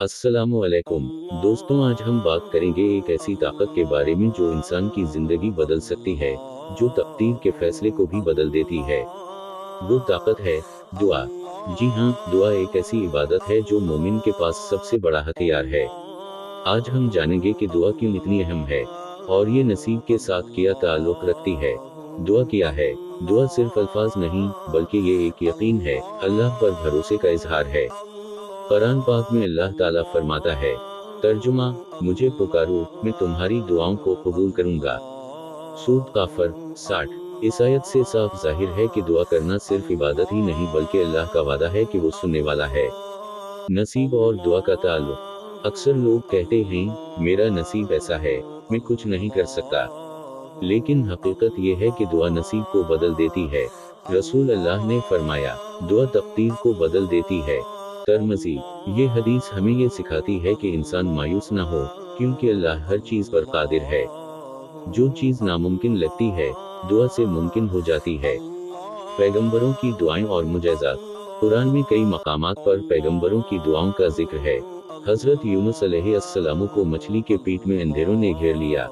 अस्सलामुअलैकुम दोस्तों, आज हम बात करेंगे एक ऐसी ताकत के बारे में जो इंसान की जिंदगी बदल सकती है, जो तकदीर के फैसले को भी बदल देती है। वो ताकत है दुआ। जी हाँ, दुआ एक ऐसी इबादत है जो मोमिन के पास सबसे बड़ा हथियार है। आज हम जानेंगे कि दुआ क्यों इतनी अहम है और ये नसीब के साथ क्या ताल्लुक रखती है। दुआ क्या है? दुआ सिर्फ अल्फाज नहीं, बल्कि ये एक यकीन है, अल्लाह पर भरोसे का इजहार है। कुरान पाक में अल्लाह ताला फरमाता है, तर्जुमा, मुझे पुकारो, मैं तुम्हारी दुआओं को कबूल करूंगा। सूरत काफर 60। इस आयत से साफ जाहिर है कि दुआ करना सिर्फ इबादत ही नहीं बल्कि अल्लाह का वादा है कि वो सुनने वाला है। नसीब और दुआ का ताल्लुक। अक्सर लोग कहते हैं, मेरा नसीब ऐसा है, मैं कुछ नहीं कर सकता। लेकिन हकीकत ये है कि दुआ नसीब को बदल देती है। रसूल अल्लाह ने फरमाया, दुआ तकदीर को बदल देती है। तिरमिज़ी। ये हदीस हमें ये सिखाती है कि इंसान मायूस ना हो, क्योंकि अल्लाह हर चीज पर कादिर है। जो चीज नामुमकिन लगती है, दुआ से मुमकिन हो जाती है। पैगंबरों की दुआएं और मुजज़ात। कुरान में कई मकामात पर पैगंबरों की दुआओं का जिक्र है। हजरत यूनुस अलैहिस्सलाम को मछली के पेट में अंधेरों ने घेर लिया।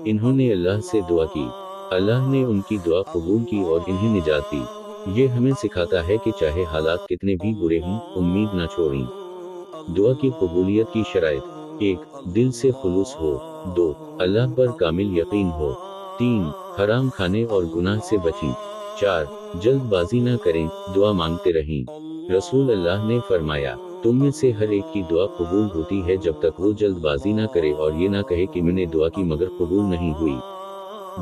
इन्होंने अल्लाह से दुआ की। अल्लाह ने उनकी दुआ कबूल की और इन्हें निजात दी। ये हमें सिखाता है कि चाहे हालात कितने भी बुरे हों, उम्मीद ना छोड़ें। दुआ की कबूलियत की शराइत। 1. दिल से खुलूस हो। 2. अल्लाह पर कामिल यकीन हो। 3. हराम खाने और गुनाह से बचें। 4. जल्दबाजी ना करें, दुआ मांगते रहें। रसूल अल्लाह ने फरमाया, तुम में से हर एक की दुआ कबूल होती है जब तक वो जल्दबाजी ना करे और ये ना कहे कि मैंने दुआ की मगर कबूल नहीं हुई।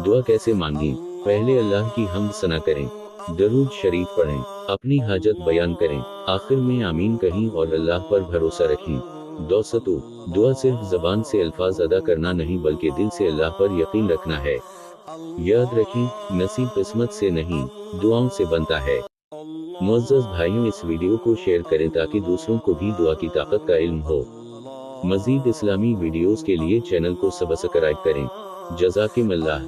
दुआ कैसे मांगें? पहले अल्लाह की हम्द सना करें, दरूद शरीफ पढ़ें, अपनी हाजत बयान करें, आखिर में आमीन कहें और अल्लाह पर भरोसा रखें। दोस्तों, दुआ सिर्फ जबान से अल्फाज अदा करना नहीं बल्कि दिल से अल्लाह पर यकीन रखना है। याद रखें, नसीब किस्मत से नहीं, दुआओं से बनता है। मुअज़्ज़ज़ भाइयों, इस वीडियो को शेयर करें ताकि दूसरों को भी दुआ की ताकत का इल्म हो। मज़ीद इस्लामी वीडियोस के लिए चैनल को सब्सक्राइब करें। जज़ाकिमुल्लाह।